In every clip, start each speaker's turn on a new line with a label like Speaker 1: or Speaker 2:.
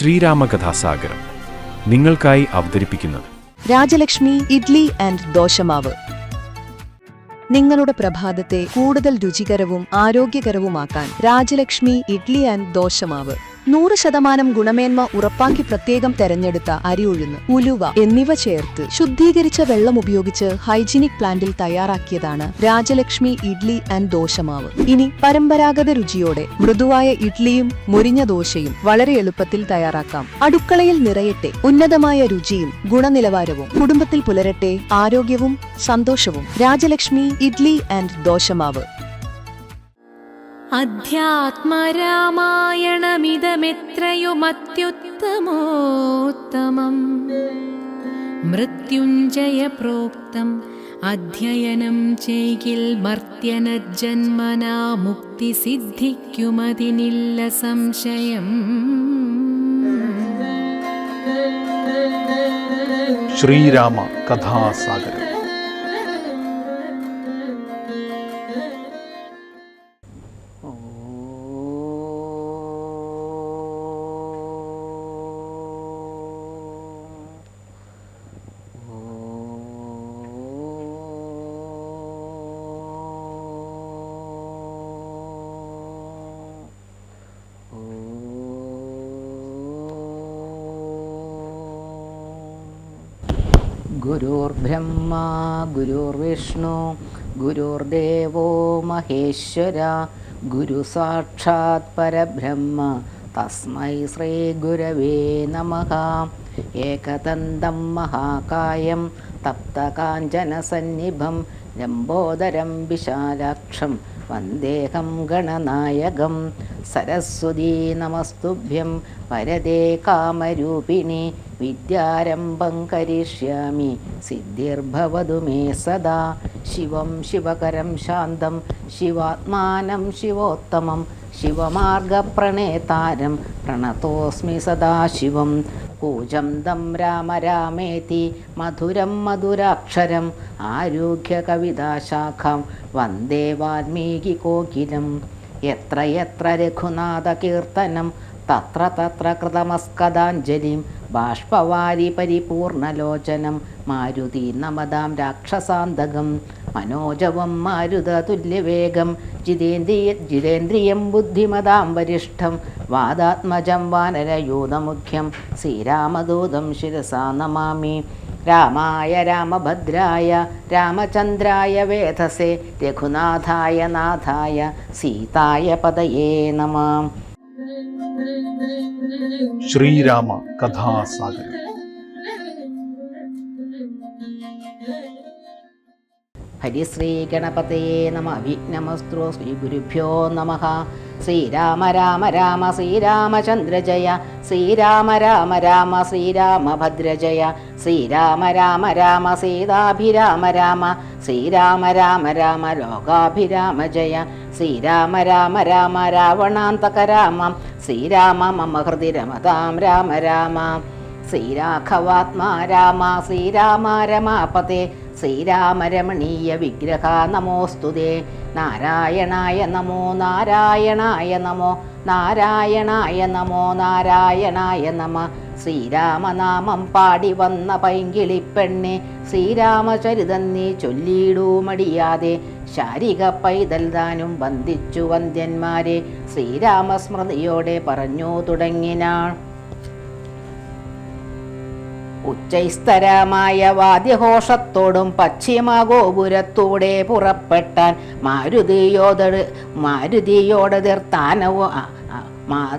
Speaker 1: ശ്രീരാമകഥാസാഗരം നിങ്ങൾക്കായി അവതരിപ്പിക്കുന്നത്
Speaker 2: രാജലക്ഷ്മി ഇഡ്ലി ആൻഡ് ദോശമാവ്. നിങ്ങളുടെ പ്രഭാതത്തെ കൂടുതൽ രുചികരവും ആരോഗ്യകരവുമാക്കാൻ രാജലക്ഷ്മി ഇഡ്ലി ആൻഡ് ദോശമാവ്. 100% ഗുണമേന്മ ഉറപ്പാക്കി പ്രത്യേകം തെരഞ്ഞെടുത്ത അരി ഉഴുന്ന്, ഉലുവ എന്നിവ ചേർത്ത് ശുദ്ധീകരിച്ച വെള്ളം ഉപയോഗിച്ച് ഹൈജീനിക് പ്ലാന്റിൽ തയ്യാറാക്കിയതാണ് രാജലക്ഷ്മി ഇഡ്ലി ആൻഡ് ദോശമാവ്. ഇനി പരമ്പരാഗത രുചിയോടെ മൃദുവായ ഇഡ്ലിയും മുരിഞ്ഞ ദോശയും വളരെ എളുപ്പത്തിൽ തയ്യാറാക്കാം. അടുക്കളയിൽ നിറയട്ടെ ഉന്നതമായ രുചിയും ഗുണനിലവാരവും. കുടുംബത്തിൽ പുലരട്ടെ ആരോഗ്യവും സന്തോഷവും. രാജലക്ഷ്മി ഇഡ്ലി ആൻഡ് ദോശമാവ്.
Speaker 3: അധ്യാത്മരാമായണമിതമെത്രയുമത്യുത്തമോത്തമം മൃത്യുഞ്ജയ പ്രോക്തം അധ്യയനം ചെയ്കിൽ മർത്യനജന്മനാ മുക്തി സിദ്ധിക്കുമതിനില്ല സംശയം.
Speaker 4: ശ്രീരാമ കഥാസാഗരം.
Speaker 5: ഗുരുർബ്രഹ്മാ ഗുരുർവിഷ്ണു ഗുരുർദേവോ മഹേശ്വര ഗുരു സാക്ഷാത് പരബ്രഹ്മ തസ്മൈ ശ്രീ ഗുരവേ നമഃ. ഏകദന്തം മഹാകായം തപ്തകാഞ്ചനസന്നിഭം ലംബോദരം വിശാലാക്ഷം വന്ദേഹം ഗണനായകം. സരസ്വതീ നമസ്തുഭ്യം വരദേ കാമരൂപിണി വിദ്യാരംഭം കരിഷ്യാമി സിദ്ധിർഭവതു മേ സദാ. ശിവം ശിവകരം ശാന്തം ശിവാത്മാനം ശിവോത്തമം ശിവമാർഗപ്രണേതാരം പ്രണതോസ്മി സദാശിവം. കൂജന്തം രാമ രാമേതി മധുരം മധുരാക്ഷരം ആരുഹ്യ കവിതാശാഖാം വന്ദേ വാൽമീകി കോകിലം. എത്ര എത്ര രഘുനാഥ കീർത്തനം തത്ര തത്ര കൃതമസ്കദാഞ്ജലിം ബാഷ്പവാരി പരിപൂർണലോചനം മാരുതി നമതാം രാക്ഷസാന്തകം. മനോജവം മാരുത തുല്യവേഗം ജിതേന്ദ്രിയം ബുദ്ധിമതാം വരിഷ്ഠം വാദാത്മജം വാനരയൂഥമുഖ്യം ശ്രീരാമദൂതം ശിരസാ നമാമി. രാമായ രാമഭദ്രായ രാമചന്ദ്രായ വേധസേ രഘുനാഥായ നാഥായ സീതായ പദയേ നമഃ.
Speaker 4: ശ്രീരാമ കഥാസാഗരം.
Speaker 5: ഹരിശ്രീ ഗണപതയേ നമഃ. വിഘ്നമസ്തു ശ്രീ ഗുരുഭ്യോ നമഃ. ശ്രീരാമ രാമ രാമ ശ്രീരാമചന്ദ്ര ജയ ശ്രീരാമ രാമ രാമ ശ്രീരാമഭദ്ര ജയ ശ്രീരാമ രാമ രാമ സീതാഭിരാമ രാമ ശ്രീരാമ രാമ രാമ ലോകാഭിരാമ ജയ ശ്രീരാമ രാമ രാമ രാവണാന്തക രാമ ശ്രീരാമ മമ ഹൃദി രമതാം രാമ രാമ. ശ്രീരാഘവാത്മാ രാമ ശ്രീരാമ രമാപതേ ശ്രീരാമ രമണീയ വിഗ്രഹ നമോസ്തുതേ. നാരായണായ നമോ നാരായണായ നമോ നാരായണായ നമോ നാരായണായ നമ. ശ്രീരാമനാമം പാടി വന്ന പൈങ്കിളിപ്പെണ്ണെ ശ്രീരാമചരിതം നീ ചൊല്ലിയിടൂ മടിയാതെ. ശാരിക പൈതൽ താനും വന്ദിച്ചു വന്ദ്യന്മാരെ ശ്രീരാമസ്മൃതിയോടെ പറഞ്ഞു തുടങ്ങിനാൾ. ഉച്ചൈസ്തരമായ വാദ്യഘോഷത്തോടും പശ്ചിമഗോപുരത്തൂടെ പുറപ്പെട്ടാൻ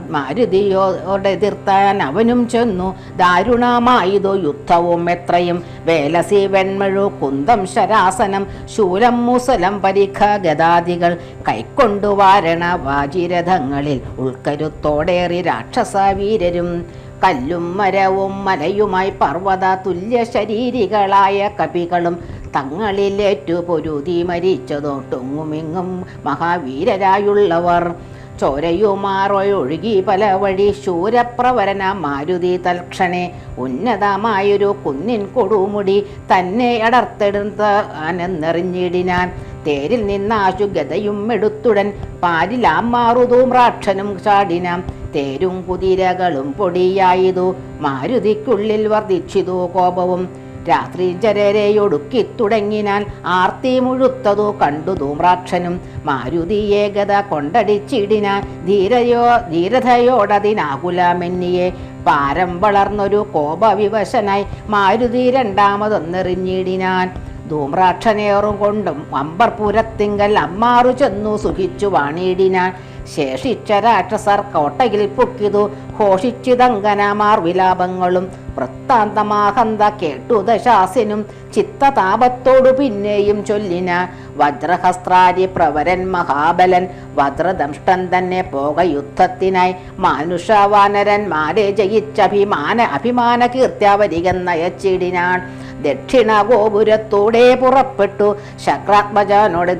Speaker 5: മാരുതിയോടെതിർത്താൻ അവനും ചെന്നു. ദാരുണമായതോ യുദ്ധവും എത്രയും വേലസി വെൺമഴു കുന്തം ശരാസനം ശൂലം മുസലം പരിഖ ഗദാദികൾ കൈക്കൊണ്ടു വാരണ വാജിരഥങ്ങളിൽ ഉൾക്കരുത്തോടേറി രാക്ഷസവീരരും. കല്ലും മരവും മലയുമായി പർവ്വത തുല്യ ശരീരികളായ കപികളും തങ്ങളിലേറ്റു പൊരുതി മരിച്ചതോട്ടുങ്ങുമിങ്ങും മഹാവീരരായുള്ളവർ. ചോരയുമാറൊഴുകി പല വഴി ശൂരപ്രവരന മാരുതി തൽക്ഷണേ ഉന്നതമായൊരു കുന്നിൻ കൊടുമുടി തന്നെ അടർത്തെടുത്താനെന്നെറിഞ്ഞിടിനാൻ. തേരിൽ നിന്നാശു ഗതയും എടുത്തുടൻ പാരിലാം മാറുതൂമ്രാക്ഷനും ചാടിനാം. തേരും കുതിരകളും പൊടിയായതു. മാരുതിക്കുള്ളിൽ വർദ്ധിച്ചിതു കോപവും. രാത്രി ജരരെയൊടുക്കി തുടങ്ങിനാൽ ആർത്തി മുഴുത്തതു കണ്ടു ധൂമ്രാക്ഷനും. മാരുതി ഏകത കൊണ്ടടിച്ചിടിനാൻ ധീരതയോടതിനാകുലമെന്നിയെ. പാരം വളർന്നൊരു കോപവിവശനായി മാരുതി രണ്ടാമതൊന്നെറിഞ്ഞിടിനാൻ. ധൂമ്രാക്ഷനേറും കൊണ്ടും അമ്പർപുരത്തിങ്കൽ അമ്മാറു ചെന്നു സുഖിച്ചു വാണിടിനാൻ. ശേഷിച്ച രാക്ഷസർ കോട്ടയിൽ പൊക്കിതു ഘോഷിച്ചിതങ്കനമാർ വിലാപങ്ങളും. വൃത്താന്തമാഹന്ത കേട്ടു ദശാസിനും ചിത്തതാപത്തോടു പിന്നെയും ചൊല്ലിന. വജ്രഹസ്ത്രാരി പ്രവരൻ മഹാബലൻ വജ്രദംഷ്ടൻ തന്നെ പോക യുദ്ധത്തിനായി. മാനുഷവാനരന്മാരെ അഭിമാന കീർത്തിയവരികെന്നയച്ചിടിനാൻ. ദക്ഷിണ ഗോപുരത്തോടെ പുറപ്പെട്ടു ശക്രാത്മജനോട്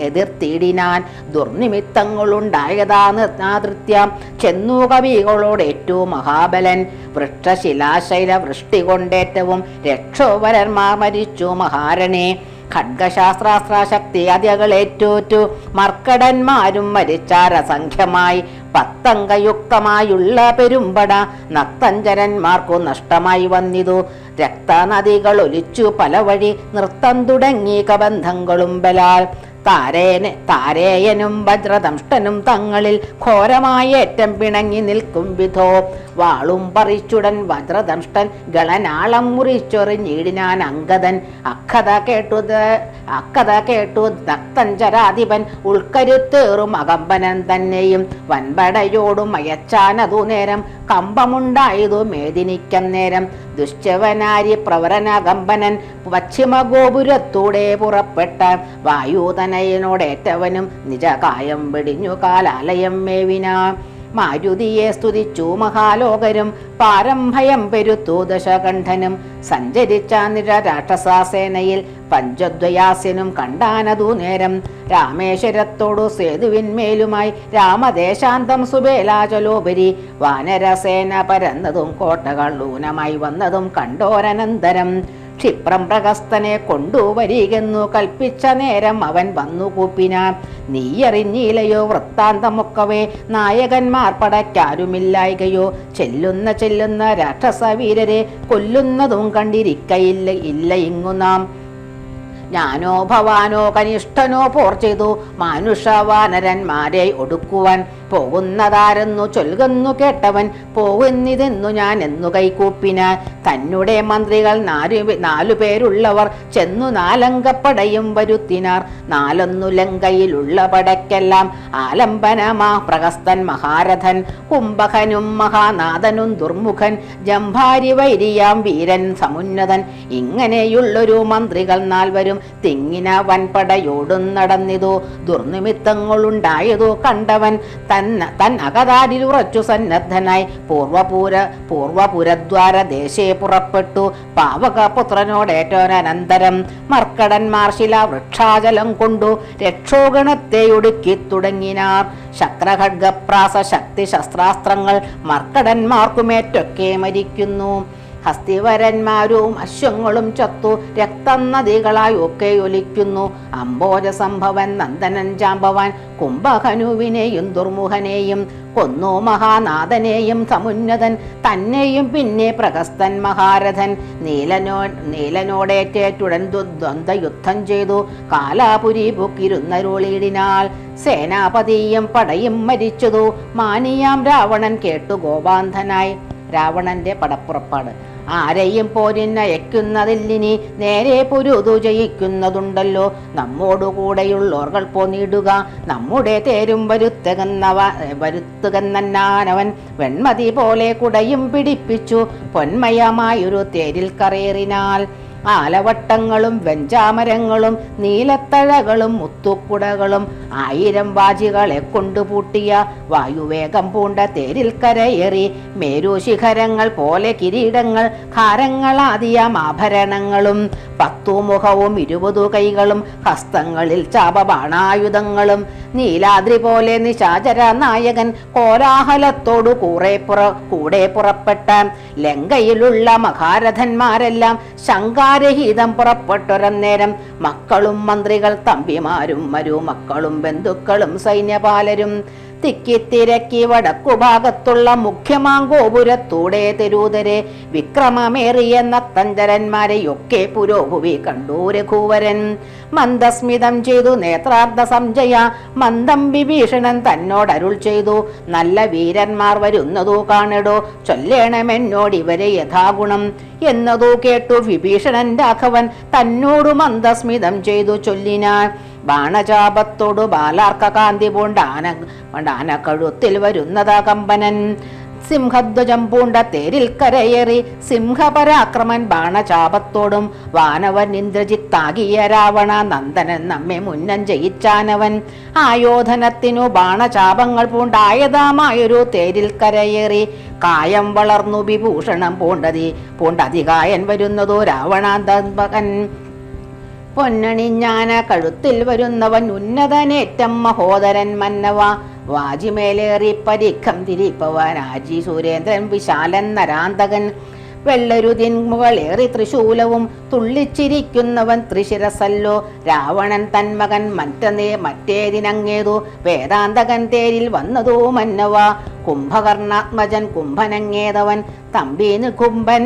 Speaker 5: എതിർത്തിടിനാൻ. ദുർനിമിത്തങ്ങളുണ്ടായതാതൃത്യം ചെന്നു കവികളോടേറ്റു മഹാബലൻ. വൃക്ഷശിലാശൈല വൃഷ്ടി കൊണ്ടേറ്റവും രക്ഷോവരന്മാർ മരിച്ചു മഹാരണേ. ഖഡ്ഗശാസ്ത്രാസ്ത്ര ശക്തി അതികളേറ്റോറ്റു മർക്കടന്മാരും മരിച്ചാരസംഖ്യമായി. പത്തംഗയുക്തമായുള്ള പെരുമ്പട നക്തഞ്ചരന്മാർക്കു നഷ്ടമായി വന്നിതു. രക്തനദികൾ ഒലിച്ചു പല വഴി നൃത്തം തുടങ്ങി കബന്ധങ്ങളും ബലാൽ. താരേയനും വജ്രദംഷ്ടനും തങ്ങളിൽ ഘോരമായേറ്റം പിണങ്ങി നിൽക്കും വിധോ. വാളും പറിച്ചുടൻ വജ്രദംഷ്ടൻ ഗളനാളം മുറിച്ചൊറിഞ്ഞിടിനാൻ അങ്കദൻ. അക്കഥ കേട്ടു നക്തഞ്ചരാധിപൻ ഉൾക്കരുത്തേറും അകമ്പനൻ തന്നെയും. വൻപടയോടും അയച്ചാനതു നേരം കമ്പമുണ്ടായതു മേദിനിക്കന്നേരം. ദുശ്ചവനാരി പ്രവരനകമ്പനൻ പശ്ചിമഗോപുരത്തൂടെ പുറപ്പെട്ട. വായുതനയനോടേറ്റവനും നിജകായം വെടിഞ്ഞു കാലാലയം മേവിന. മാരുതിയെ സ്തുതിച്ചു മഹാലോകരും പാരംഭയം പെരുത്തു ദശകണ്ഠനും. സഞ്ചരിച്ച നിരരാക്ഷസാസേനയിൽ പഞ്ചദ്വയാസ്യനും കണ്ടാനതു നേരം. രാമേശ്വരത്തോടു സേതുവിന്മേലുമായി രാമദേശാന്തം സുബേലാചലോപരി. വാനരസേന പരന്നതും കോട്ടകൾ ഊനമായി വന്നതും കണ്ടോരനന്തരം. ക്ഷിപ്രം പ്രഹസ്തനെ കൊണ്ടുവരികെന്നു കൽപ്പിച്ച നേരം അവൻ വന്നു കൂപ്പിനാൻ. നീയറിഞ്ഞില്ലയോ വൃത്താന്തമൊക്കവേ നായകന്മാർ പടയ്ക്കാരുമില്ലായികയോ. ചെല്ലുന്ന രാക്ഷസവീരരെ കൊല്ലുന്നതും കണ്ടിരിക്കയില്ല ഇങ്ങു നാം. ഞാനോ ഭവാനോ കനിഷ്ഠനോ പോർ ചെയ്തു മാനുഷവാനരന്മാരെ ഒടുക്കുവാൻ. പോകുന്നതാരെന്നു ചൊൽകുന്നു കേട്ടവൻ പോകുന്നിതെന്നു ഞാൻ എന്നു കൈകൂപ്പിനാൻ. തന്നെ മന്ത്രികൾ 4 പേരുള്ളവർ ചെന്നു 4 അംഗപ്പടയും വരുത്തിനാർ. 4 ലങ്കയിലുള്ള പടയ്ക്കെല്ലാം ആലംബനമാ പ്രഹസ്തൻ മഹാരഥൻ. കുംഭകനും മഹാനാഥനും ദുർമുഖൻ ജംഭാരി വൈരിയാം വീരൻ സമുന്നതൻ. ഇങ്ങനെയുള്ളൊരു മന്ത്രികൾ 4 തിങ്ങിന വൻപടയോടും നടന്നിതു. ദുർനിമിത്തങ്ങളുണ്ടായതു കണ്ടവൻ തൻ അകതാരിലുറച്ചു സന്നദ്ധനായി പൂർവപുരദ്വാര ദേശേ പുറപ്പെട്ടു. പാവകപുത്രനോടേറ്റോനന്തരം മർക്കടന്മാർ ശിലാവൃക്ഷാചലം കൊണ്ടു രക്ഷോഗണത്തെ ഒടുക്കി തുടങ്ങിനാർ. ശക്രഖഡ്ഗപ്രാസ ശക്തി ശസ്ത്രാസ്ത്രങ്ങൾ മർക്കടന്മാർക്കുമേറ്റൊക്കെ മരിക്കുന്നു. ഹസ്തിവരന്മാരും അശ്വങ്ങളും ചത്തു രക്തം നദികളായി ഒക്കെ ഒലിക്കുന്നു. അംബോജ സംഭവൻ നന്ദനൻ ജാമ്പവാൻ കുംഭകനുവിനെയും ദുർമുഖനെയും കൊന്നു. മഹാനാഥനെയും സമുന്നതൻ തന്നെയും പിന്നെ പ്രഹസ്തൻ മഹാരഥൻ. നീലനോടേറ്റേറ്റുടൻ ദ്വന്ദ്വയുദ്ധം ചെയ്തു കാലാപുരി പൊക്കിരുന്നരുളിയിടിനാൽ. സേനാപതിയും പടയും മരിച്ചതു മാനിയാം രാവണൻ കേട്ടു ഗോപാന്ധനായി. രാവണന്റെ പടപ്പുറപ്പാട്. ആരെയും പോരിനയക്കുന്നതില്ലിനി നേരെ പൊരുതു ജയിക്കുന്നതുണ്ടല്ലോ. നമ്മോടുകൂടെയുള്ളോർകൾ പോന്നിടുക നമ്മുടെ തേരും വരുത്തുകന്നവൻ. വെൺമതി പോലെ കുടയും പിടിപ്പിച്ചു പൊന്മയമായൊരു തേരിൽ കറേറിനാൽ. ആലവട്ടങ്ങളും വെഞ്ചാമരങ്ങളും നീലത്തഴകളും മുത്തുക്കുടകളും 1000 വാജികളെ കൊണ്ടുപൂട്ടിയ വായുവേഗം പൂണ്ട തേരിൽ കരയേറി. മേരുശിഖരങ്ങൾ പോലെ കിരീടങ്ങൾ ഹാരങ്ങളാദിയാം ആഭരണങ്ങളും 10 മുഖവും 20 കൈകളും ഹസ്തങ്ങളിൽ ചാപബാണായുധങ്ങളും. നീലാദ്രി പോലെ നിശാചര നായകൻ കോലാഹലത്തോടു കൂടെ പുറപ്പെട്ട. ലങ്കയിലുള്ള മഹാരഥന്മാരെല്ലാം ശങ്കാരഹിതം പുറപ്പെട്ടൊരന്നേരം. മക്കളും മന്ത്രികൾ തമ്പിമാരും മരുമക്കളും ബന്ധുക്കളും സൈന്യപാലരും തിക്കിത്തിരക്കി വടക്കുഭാഗത്തുള്ള മുഖ്യമാങ്കോപുരത്തൂടെ തെരൂതരെ വിക്രമമേറിയ നത്തഞ്ചരന്മാരെയൊക്കെ പുരോഭുവി കണ്ടു രഘുവരൻ. മന്ദസ്മിതം ചെയ്തു നേത്രാർദ്ധ സംജയ മന്ദം വിഭീഷണൻ തന്നോടരുൾ ചെയ്തു, നല്ല വീരന്മാർ വരുന്നതു കാണിടോ, ചൊല്ലേണമെന്നോടിവരെ യഥാഗുണം എന്നതു കേട്ടു വിഭീഷണൻ രാഘവൻ തന്നോടു മന്ദസ്മിതം ചെയ്തു ചൊല്ലിനാൻ. ബാണചാപത്തോടു ബാലാർക്ക കാന്തി പൂണ്ടാന കഴുത്തിൽ വരുന്നതാ കമ്പനൻ. സിംഹധ്വജം പൂണ്ട തേരിൽ കരയേറി സിംഹപരാക്രമൻ ബാണചാപത്തോടും വാനവൻ ഇന്ദ്രജിത്താകിയ രാവണ നന്ദനൻ നമ്മെ മുന്നം ജയിച്ചാനവൻ. ആയോധനത്തിനു ബാണചാപങ്ങൾ പൂണ്ടായതാമായൊരു തേരിൽ കരയേറി കായം വളർന്നു വിഭൂഷണം പൂണ്ടതികായൻ വരുന്നതോ രാവണാന്തകൻ. പൊന്നണിഞ്ഞാന കഴുത്തിൽ വരുന്നവൻ ഉന്നതനേറ്റം മഹോദരൻ മന്നവ. വാജിമേലേറി പരിഖം തിരിപ്പവൻ ആജി സുരേന്ദ്രൻ വിശാലൻ നരാന്തകൻ. വെള്ളരുതിൻ മുകളേറി ത്രിശൂലവും തുള്ളിച്ചിരിക്കുന്നവൻ ത്രിശിരസല്ലോ. രാവണൻ തന്മകൻ മറ്റേതിനങ്ങേതു വേദാന്തകൻ തേരിൽ വന്നതോ മന്നവ. കുംഭകർണാത്മജൻ കുംഭനങ്ങേതവൻ തമ്പീന് കുംഭൻ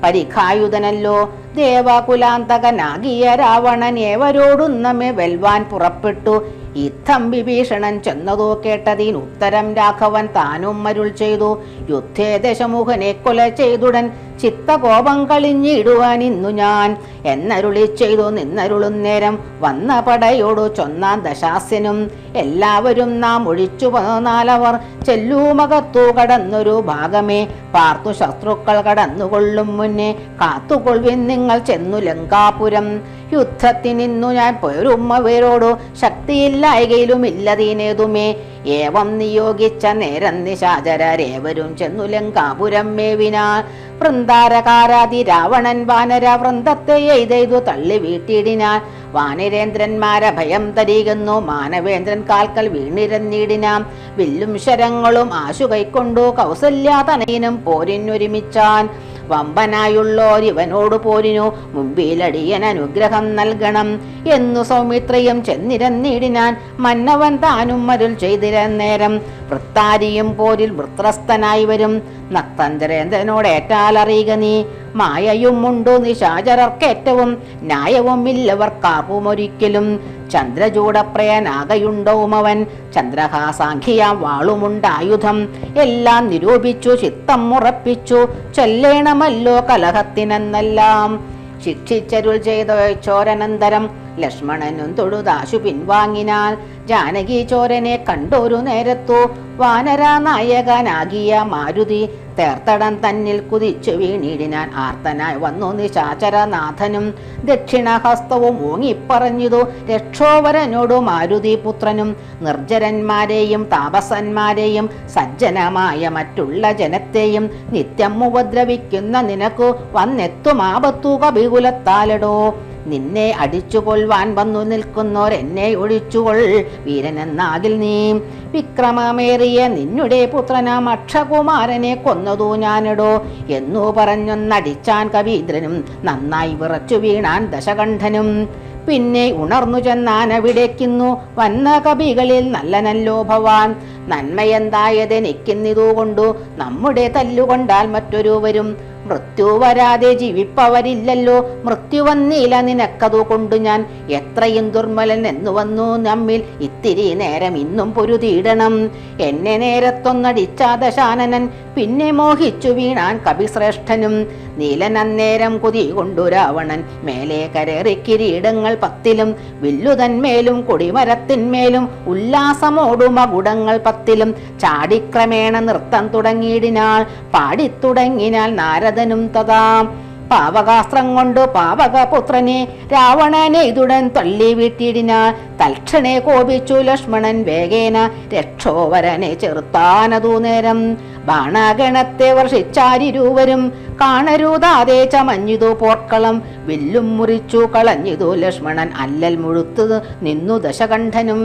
Speaker 5: പരിഖായുധനല്ലോ. ദേവകുലാന്തകനാകിയ രാവണൻ ഏവരോടും നമ്മെ വെൽവാൻ പുറപ്പെട്ടു. യുദ്ധം വിഭീഷണൻ ചെന്നതോ കേട്ടതിന് ഉത്തരം രാഘവൻ താനും അരുൾ ചെയ്തു, യുദ്ധേ ദശമുഖനെ കൊല ചെയ്തുടൻ ചിത്തകോപം കളിഞ്ഞിടുവാൻ ഇന്നു ഞാൻ എന്നരുളി ചെയ്തു. നിന്നരുളും നേരം വന്ന പടയോടു ചൊന്നാൻ ദശാസ്യനും എല്ലാവരും നാം ഒഴിച്ചു പോന്നാലവർ ചെല്ലൂമകത്തു കടന്നൊരു ഭാഗമേ പാർത്തു ശത്രുക്കൾ കടന്നുകൊള്ളും മുന്നേ കാത്തുകൊള്ളുവിൻ നിങ്ങൾ ചെന്നു ലങ്കാപുരം. യുദ്ധത്തിനിന്നു ഞാൻ പോരുമ്മവരോടു ശക്തിയില്ലായകയിലും ഇല്ലതീനേതുമേ. ഏവം നിയോഗിച്ച നേരം നിശാചരേവരും ചെന്നു ലങ്കാപുരം മേവിനാൽ. വൃന്ദാരകാരാതി രാവണൻ വാനര വൃന്ദത്തെ എയ്തു തള്ളി വീട്ടിടിനാൽ. വാനരേന്ദ്രന്മാരെ ഭയം തരികുന്നു മാനവേന്ദ്രൻ കാൽക്കൽ വീണിരന്നിടിനാം. വില്ലും ശരങ്ങളും ആശു കൈക്കൊണ്ടു കൗസല്യാതനയനും പോരിനൊരുമിച്ചാൻ. വമ്പനായുള്ളോരിവനോട് പോരിനു മുമ്പിലടിയൻ അനുഗ്രഹം നൽകണം എന്നു സൗമിത്രയും ചെന്നിരന്നിടിനാൻ. മന്നവൻ താനും അരുൾ ചെയ്തിരന്നേരം വൃത്താരിയും പോരിൽ വൃത്രസ്ഥനായി വരും. നക്തഞ്ചരേന്ദ്രനോടേറ്റാലറിയുക നീ, മായയും ഉണ്ടു നിശാചരർക്കേറ്റവും ന്യായവും ഇല്ലവർക്കാർക്കുമൊരിക്കലും. ചന്ദ്രചൂടപ്രയനാകയുണ്ടോമവൻ ചന്ദ്രഹാസാഖിയാം വാളുമുണ്ടായുധം. എല്ലാം നിരൂപിച്ചു ചിത്തം ഉറപ്പിച്ചു ചൊല്ലേണമല്ലോ കലഹത്തിനെന്നെല്ലാം. ശിക്ഷിച്ചരുൾ ചെയ്ത ചോരനന്തരം ലക്ഷ്മണനും തൊഴുതാശു പിൻവാങ്ങിനാൽ. ജാനകി ചോരനെ കണ്ടൊരു നേരത്തു വാനരാനായകനാകിയ മാരുതി തേർത്തടം തന്നിൽ കുതിച്ചു വീണിടിനാൻ. ആർത്തനായി വന്നു നിശാചരനാഥനും ദക്ഷിണഹസ്തവും ഓങ്ങിപ്പറഞ്ഞിതു രക്ഷോവരനോടു മാരുതി പുത്രനും. നിർജ്ജരന്മാരെയും താപസന്മാരെയും സജ്ജനമായ മറ്റുള്ള ജനത്തെയും നിത്യം ഉപദ്രവിക്കുന്ന നിനക്കു വന്നെത്തുമാപത്തു കപികുലത്താലടോ. നിന്നെ അടിച്ചു കൊൽവാൻ വന്നു നിൽക്കുന്നോരെന്നെ ഒഴിച്ചുകൊൾ വീരനെന്നാകിൽ നീ. വിക്രമമേറിയ നിന്നുടെ പുത്രനാം അക്ഷകുമാരനെ കൊന്നതു ഞാനിടോ എന്നു പറഞ്ഞൊന്നടിച്ചാൻ കവീന്ദ്രനും. നന്നായി വിറച്ചു വീണാൻ ദശകണ്ഠനും. പിന്നെ ഉണർന്നു ചെന്നാനവിടേക്കുന്നു വന്ന കവികളിൽ നല്ലനല്ലോ ഭവാൻ. നന്മയെന്തായതെനിക്കിന്നിതുകൊണ്ടു നമ്മുടെ തല്ലുകൊണ്ടാൽ മറ്റൊരുവരും മൃത്യു വരാതെ ജീവിപ്പവരില്ലല്ലോ. മൃത്യു വന്നില്ല നിനക്കതു കൊണ്ടു ഞാൻ എത്രയും ദുർമലൻ എന്നു വന്നു നമ്മിൽ ഇത്തിരി നേരം ഇന്നും പൊരുതിയിടണം. എന്നെ നേരത്തൊന്നടിച്ച ദശാനനൻ പിന്നെ മോഹിച്ചു വീണാൻ കവിശ്രേഷ്ഠനും. നീലൻ അന്നേരം കുതി കൊണ്ടു രാവണൻ മേലെ കരേറി കിരീടങ്ങൾ 10 വില്ലുതന്മേലും കൊടിമരത്തിന്മേലും ഉല്ലാസമോടു മകുടങ്ങൾ 10 ചാടിക്രമേണ നൃത്തം തുടങ്ങിയിടിനാൾ. പാടിത്തുടങ്ങിനാൽ നാരദനും തഥാ. പാവകാസ്ത്രം കൊണ്ടു പാവകപുത്രനെ രാവണനെ ഇതുടൻ തള്ളി വീട്ടിടിനാൾ. തൽക്ഷണേ കോപിച്ചു ലക്ഷ്മണൻ വേഗേന രക്ഷോവരനെ ചെറുത്താനതു നേരം. ബാണഗണത്തെ വർഷിച്ചാരിരുവരും കാണരുതാതെ ചമഞ്ഞിതു പോർക്കളം. വില്ലും മുറിച്ചു കളഞ്ഞിതു ലക്ഷ്മണൻ അല്ലൽ മുഴുത്തു നിന്നു ദശകണ്ഠനും.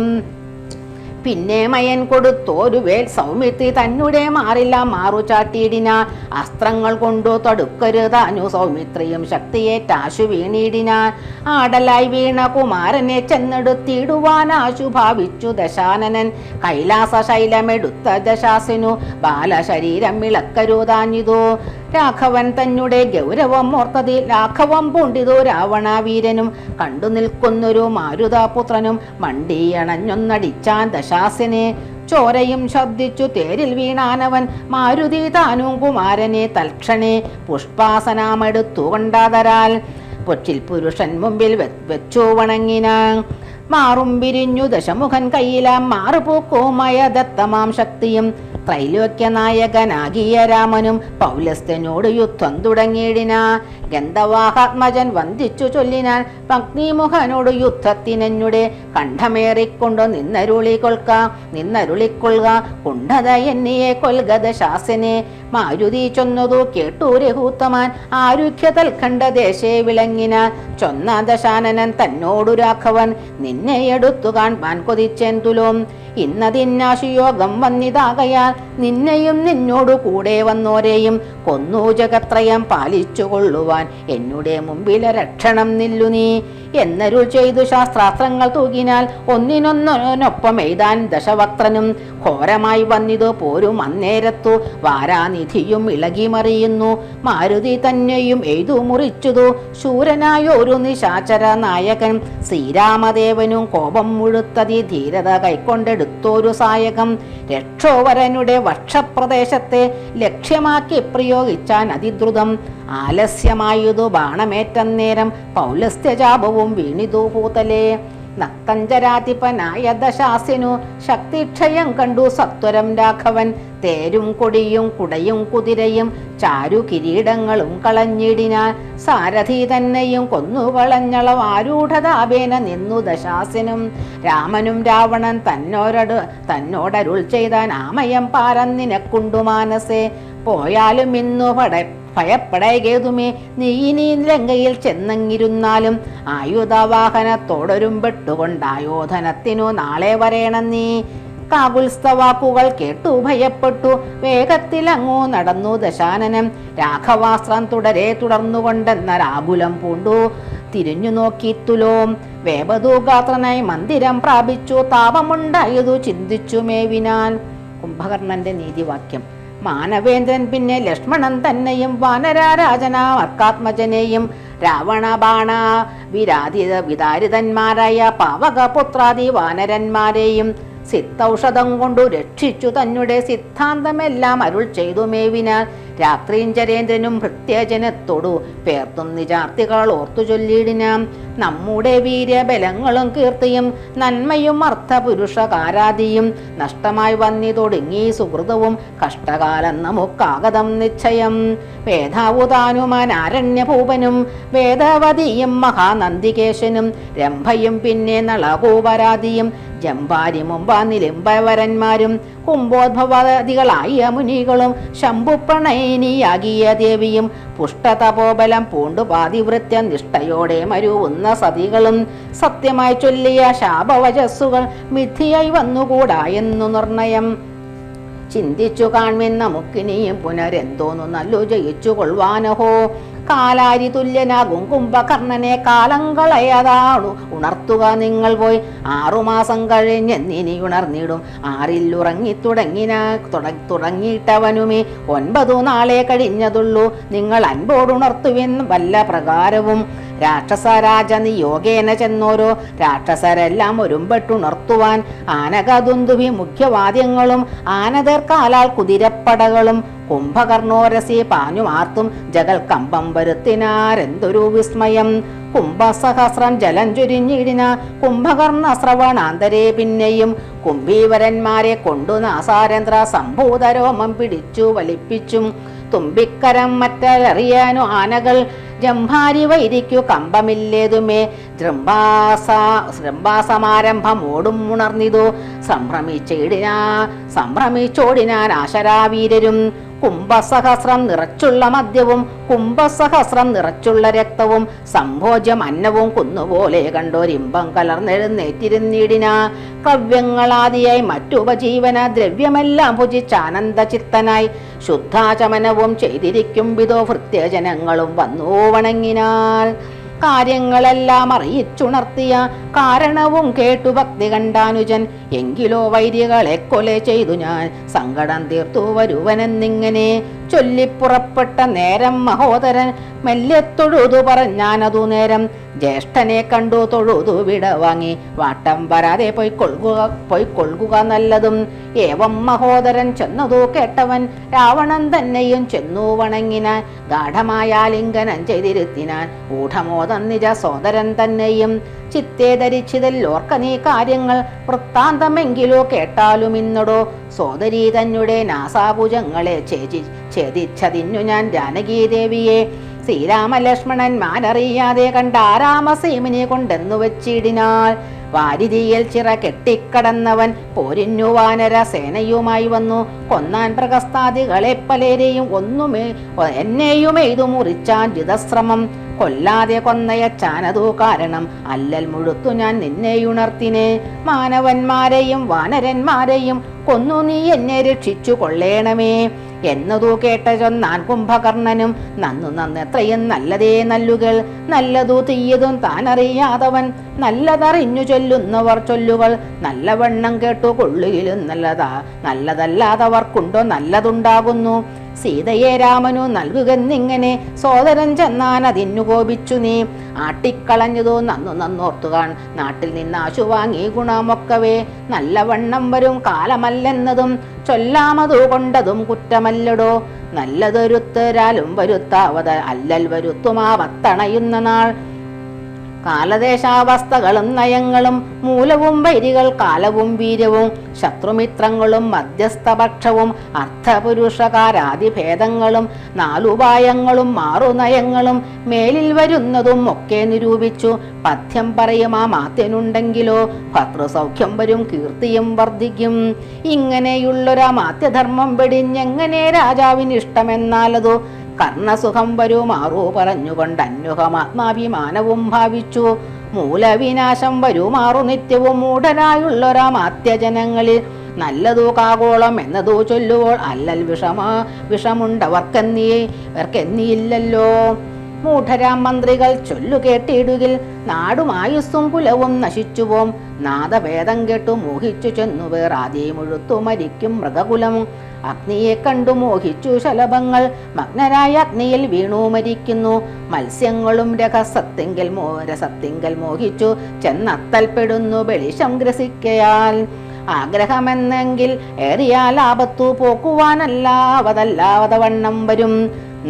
Speaker 5: പിന്നെ മയൻ കൊടുത്തോരു വേൽ സൗമിത്രി തന്നെ മാറില്ല മാറു ചാട്ടിയിടിനാൾ. അസ്ത്രങ്ങൾ കൊണ്ടു തടുക്കരുതാനു സൗമിത്രിയും ശക്തിയേറ്റാശു വീണിടിനാൾ. ആടലായി വീണ കുമാരനെ ചെന്നെടുത്തിടുവാനാശു ഭാവിച്ചു ദശാനനൻ. കൈലാസ ശൈലമെടുത്ത ദശാസനു ബാലശരീരം ഇളക്കരുതാഞ്ഞിതോ. രാഘവൻ തന്നെ ഗൗരവം ഓർത്തതി ലാഘവം പൂണ്ടിതു രാവണാവീരനും. കണ്ടു നിൽക്കുന്നൊരു മാരുതാപുത്രനും മണ്ടിയണഞ്ഞൊന്നടിച്ചാൻ ദശാസനെ. ചോരയും ശബ്ദിച്ചു തേരിൽ വീണാനവൻ മാരുതി താനും കുമാരനെ തൽക്ഷണേ പുഷ്പാസനാമെടുത്തു കൊണ്ടാതരാൽ. പൊച്ചിൽ പുരുഷൻ മുമ്പിൽ വെച്ചു വണങ്ങിനാൻ. മാറും പിരിഞ്ഞു ദശമുഖൻ കയ്യിലാം മാറുപൂക്കുമായ ദത്തമാം ശക്തിയും. ത്രൈലോക്യ നായകനാകിയ രാമനും പൗലസ്ത്യനോട് യുദ്ധം തുടങ്ങിയിടിന. ഗന്ധവാഹാത്മജൻ വന്ദിച്ചു ചൊല്ലിനാൻ പത്നിമുഖനോട് യുദ്ധത്തിനെന്നുടെ കണ്ഠമേറിക്കൊണ്ടു നിന്നരുളിക്കൊള്ളുക കുണ്ഠത എന്നിയെ കൊൽക ദശാസനെ. മാരുതി ചൊന്നതു കേട്ടു രഘൂത്തമാൻ ആരുഖ്യ തൽഖണ്ഡ ദേശേ വിളങ്ങിനാൻ. ചൊന്ന ദശാനനൻ തന്നോടു രാഘവൻ നിന്നെ എടുത്തു കാൺപാൻ കൊതിച്ചേൻ തുലോം. ഇന്നതിന്നാശുയോഗം വന്നിതാകയാൽ നിന്നെയും നിന്നോടു കൂടെ വന്നോരെയും കൊന്നു ജഗത്രയം പാലിച്ചു കൊള്ളുവാൻ എന്നുടെ മുമ്പിലെ രക്ഷണം നില്ലു നീ എന്നരുൾ ചെയ്തു ശാസ്ത്രാസ്ത്രങ്ങൾ തൂകിനാൽ ഒന്നിനൊന്നൊപ്പം എഴുതാൻ ദശവക്ത്രനും. ഘോരമായി വന്നിതു പോരും അന്നേരത്തു വാരാനിധിയും ഇളകിമറിയുന്നു. മാരുതി തന്നെയും എഴുതു മുറിച്ചതു ശൂരനായൊരു നിശാചര നായകൻ. ശ്രീരാമദേവനും കോപം മുഴുത്തതി ധീരത കൈക്കൊണ്ടെടുത്തോരു സായകം. രക്ഷോവരനുടെ വക്ഷപ്രദേശത്തെ ലക്ഷ്യമാക്കി പ്രയോഗിച്ചാൻ അതിദ്രുതം. ആലസ്യമായതു ബാണമേറ്റന്നേരം പൗലസ്ത്യജാപവും വീണിതു ഭൂതലേ. നക്തഞ്ചരാധിപനായ ദശാസ്യനു ശക്തിക്ഷയം കണ്ടു സത്വരം രാഘവൻ. തേരും കൊടിയും കുടയും കുതിരയും ചാരു കിരീടങ്ങളും കളഞ്ഞിടിനാൽ. സാരഥി തന്നെയും കൊന്നുകളഞ്ഞളം ആരൂഢതാപേന നിന്നു ദശാസ്യനും. രാമനും രാവണൻ തന്നോടരുൾ ചെയ്താൻ ആമയം പാരം നിനക്കുണ്ടു മാനസേ. പോയാലും ഇന്നു ഭയപ്പെടേതുമേ നീ ലങ്കയിൽ ചെന്നങ്ങിരുന്നാലും. ആയുധവാഹനത്തോടൊരും പെട്ടുകൊണ്ടായോധനത്തിനു നാളെ വരേണം നീ. കാകുൽസ്തവാക്കുകൾ കേട്ടു ഭയപ്പെട്ടു വേഗത്തിലങ്ങു നടന്നു ദശാനനം. രാഘവാസ്ത്രം തുടർന്നുകൊണ്ടെന്ന രാകുലം പൂണ്ടു തിരിഞ്ഞു നോക്കി തുലോം. വേപതൂഗാത്രനായി മന്ദിരം പ്രാപിച്ചു താപമുണ്ടായതു ചിന്തിച്ചു മേവിനാൻ. കുംഭകർണന്റെ നീതിവാക്യം. മാനവേന്ദ്രൻ പിന്നെ ലക്ഷ്മണൻ തന്നെയും വാനരാരാജനാം അർക്കാത്മജനെയും രാവണ ബാണ വിദാരിതന്മാരായ പാവകപുത്രാദി വാനരന്മാരെയും സിത്തൌഷധം കൊണ്ടു രക്ഷിച്ചു തന്നെ സിദ്ധാന്തമെല്ലാം അരുൾ ചെയ്തു മേവിനാൽ. രാത്രീഞ്ചരേന്ദ്രനും ഭൃത്യജനത്തോടു പേർത്തും നിജാർത്തികൾ ഓർത്തു ചൊല്ലിയിടിനാം. നമ്മുടെ വീര്യബലങ്ങളും കീർത്തിയും നന്മയും അർത്ഥപുരുഷകാരാദിയും നഷ്ടമായി വന്നിതൊടുങ്ങി സുഹൃതവും കഷ്ടകാലം നമുക്കാഗതം നിശ്ചയം. വേദാവുതാനുമാൻ ആരണ്യഭൂപനും വേദവതിയും മഹാനന്ദികേശനും രംഭയും പിന്നെ നളകൂപരാദിയും ജംഭാരി മുമ്പാനിലിംബവരന്മാരും കുംഭോദ്ഭവാദികളായ മുനികളും ശംഭുപ്രണയിനിയാകിയ ദേവിയും പുഷ്ടതപോബലം പൂണ്ടു പാതിവൃത്യം നിഷ്ഠയോടെ മരുവുന്ന സതികളും സത്യമായി ചൊല്ലിയ ശാപവചസ്സുകൾ മിഥ്യയായി വന്നുകൂടാ എന്നു നിർണയം. ചിന്തിച്ചു കാൺമിൻ നമുക്കിനിയും പുനരെന്തോന്നു നല്ലു ജയിച്ചു കൊള്ളുവാനഹോ. കാലാരി തുല്യനാകും കുംഭകർണനെ കാലം കളയതാണു ഉണർത്തുക നിങ്ങൾ പോയി. 6 മാസം കഴിഞ്ഞെന്നിനി ഉണർന്നിടും ആറില്ലുറങ്ങി തുടങ്ങിയിട്ടവനുമേ 9 നാളെ കഴിഞ്ഞതുള്ളൂ. നിങ്ങൾ അൻപോടുണർത്തുവിൻ വല്ല പ്രകാരവും. രാക്ഷസരാജ നിയോഗേന ചെന്നോരോ രാക്ഷസരെല്ലാം ഒരുമ്പെട്ടുണർത്തുവാൻ. ആനകദുന്ദുഭി മുഖ്യവാദ്യങ്ങളും ആനതേർക്കാലാൽ കുതിരപ്പടകളും കുംഭകർണോരസി പാഞ്ഞുമാർത്തും ജഗൽ കമ്പം വരുത്തിനാരെന്തൊരു വിസ്മയം. കുംഭസഹസ്രം ജലം ചുരിഞ്ഞിടിന കുംഭകർണ ശ്രവണാന്തരേ പിന്നെയും കുംഭീവരന്മാരെ കൊണ്ടു നാസാരേന്ദ്ര സംഭൂതരോമം പിടിച്ചു വലിപ്പിച്ചും. തുമ്പിക്കരം മറ്ററിയാനു ആനകൾ ജംഭാരി വൈരിക്കു കമ്പമില്ലേതുമേ. ജൃംഭാസമാരംഭമോടും ഉണർന്നിതു സംഭ്രമിച്ചോടിനാൻ ആശരാവീരരും. കുംഭസഹസ്രം നിറച്ചുള്ള മദ്യവും കുംഭസഹസ്രം നിറച്ചുള്ള രക്തവും സംഭോജ്യം അന്നവും കുന്നുപോലെ കണ്ടോരിമ്പം കലർന്നെഴുന്നേറ്റിരുന്നിടിന. കവ്യങ്ങളാദിയായി മറ്റുപജീവന ദ്രവ്യമെല്ലാം ഭുജിച്ചാനന്ദചിത്തനായി ശുദ്ധാചമനവും ചെയ്തിരിക്കും വിധോ ഭൃത്യജനങ്ങളും വന്നു വണങ്ങിനാൽ. കാര്യങ്ങളെല്ലാം അറിയിച്ചുണർത്തിയ കാരണവും കേട്ടു ഭക്തി കണ്ടാനുജൻ. എങ്കിലോ വൈരികളെ കൊല ചെയ്തു ഞാൻ സങ്കടം തീർത്തു വരുവനെന്നിങ്ങനെ ചൊല്ലിപ്പുറപ്പെട്ട നേരം മഹോദരൻ മെല്ലെ തൊഴുതു പറഞ്ഞാനതു നേരം. ജ്യേഷ്ഠനെ കണ്ടു തൊഴുതു വിടവാങ്ങി വാട്ടം വരാതെ പൊയ്ക്കൊള്ളുക നല്ലതും. ഏവം മഹോദരൻ ചെന്നതു കേട്ടവൻ രാവണൻ തന്നെയും ചെന്നു വണങ്ങിനാൻ. ഗാഠമായ ലിംഗനം ചെയ്തിരുത്തിനാൻ ഊഢമോദം നിജ സോദരൻ തന്നെയും. ചിത്തേ ധരിച്ചിതിൽ ഓർക്ക നീ കാര്യങ്ങൾ വൃത്താന്തമെങ്കിലോ കേട്ടാലും ഇന്നടോ. സോദരീ തന്നെ നാസാഭുജങ്ങളെ ഛേദിച്ചതിന്നു ഞാൻ ജാനകീദേവിയെ. ശ്രീരാമലക്ഷ്മണന്മാരറിയാതെ കണ്ട ആരാമസീമിനെ കൊണ്ടെന്നു വെച്ചിടിനാൽ. വാരിതിയിൽ ചിറ കെട്ടിക്കടന്നവൻ പോരിഞ്ഞു വാനര സേനയുമായി വന്നു. കൊന്നാൻ പ്രകസ്താദികളെ പലരെയും എന്നെയും എയ്തു മുറിച്ചാൻ ജിതശ്രമം. കൊല്ലാതെ കൊന്നയച്ചാനതു കാരണം അല്ലൽ മുഴുത്തു ഞാൻ നിന്നെയുണർത്തിനെ. മാനവന്മാരെയും വാനരന്മാരെയും കൊന്നു നീ എന്നെ രക്ഷിച്ചു കൊള്ളേണമേ എന്നതു കേട്ട ചൊന്നാൻ കുംഭകർണനും. നന്നെത്രയും നല്ലതേ നല്ലുകൾ നല്ലതു തീയതും താനറിയാതവൻ. നല്ലതറിഞ്ഞു ചൊല്ലുന്നവർ ചൊല്ലുകൾ നല്ലവണ്ണം കേട്ടു കൊള്ളുകിലും നല്ലതല്ലാതവർക്കുണ്ടോ നല്ലതുണ്ടാകുന്നു. സീതയെ രാമനു നൽകുകെന്നിങ്ങനെ സോദരൻ ചെന്നാൻ അതിന്നു കോപിച്ചു നീ. ആട്ടിക്കളഞ്ഞതു നന്നോർത്തുകാൺ നാട്ടിൽ നിന്നാശു വാങ്ങി ഗുണമൊക്കവേ. നല്ലവണ്ണം വരും കാലമല്ലെന്നതും ചൊല്ലാമതു കൊണ്ടതും കുറ്റമല്ലടോ. നല്ലതൊരുത്തരാലും വരുത്താവത് അല്ലൽ വരുത്തുമാവത്തണയുന്ന നാൾ. കാലദേശാവസ്ഥകളും നയങ്ങളും മൂലവും വൈരികൾ കാലവും വീര്യവും ശത്രുമിത്രങ്ങളും മധ്യസ്ഥപക്ഷവും അർത്ഥപുരുഷകാരാദിഭേദങ്ങളും നാലുപായങ്ങളും മാറുനയങ്ങളും മേലിൽ വരുന്നതും ഒക്കെ നിരൂപിച്ചു പഥ്യം പറയും ആ മാത്യനുണ്ടെങ്കിലോ ഭർത്തൃസൗഖ്യം വരും കീർത്തിയും വർദ്ധിക്കും. ഇങ്ങനെയുള്ളൊരാ മാത്യധർമ്മം വെടിഞ്ഞെങ്ങനെ രാജാവിന് ഇഷ്ടമെന്നാലതു കർണസുഖം വരുമാറു പറഞ്ഞുകൊണ്ട് അന്യുഹമാത്മാഭിമാനവും ഭാവിച്ചു. മൂലവിനാശം വരുമാറു നിത്യവും മൂഢരായുള്ളൊരാ മാത്യജനങ്ങളിൽ നല്ലതു കാകോളം എന്നതു ചൊല്ലുവോൾ അല്ലൽ വിഷമുണ്ടവർക്കെന്നിയില്ലല്ലോ. മൂഢരാം മന്ത്രികൾ ചൊല്ലു കേട്ടിടുകിൽ നാടുമായുസ്സും കുലവും നശിച്ചുപോം. നാദഭേദം കേട്ടു മോഹിച്ചു ചെന്നു വേർ ആദ്യ മുഴുത്തു മരിക്കും മൃഗകുലം. അഗ്നിയെ കണ്ടു മോഹിച്ചു ശലഭങ്ങൾ മഗ്നരായ അഗ്നിയിൽ വീണു മരിക്കുന്നു. മത്സ്യങ്ങളും രസത്തിങ്കൽ മോഹിച്ചു ചെന്നത്തൽപ്പെടുന്നു ബലിശം ഗ്രസിക്കയാൽ. ആഗ്രഹമെന്നെങ്കിൽ ഏറിയാൽ ആപത്തു പോക്കുവാനല്ലാവതല്ലാവതവണ്ണം വരും.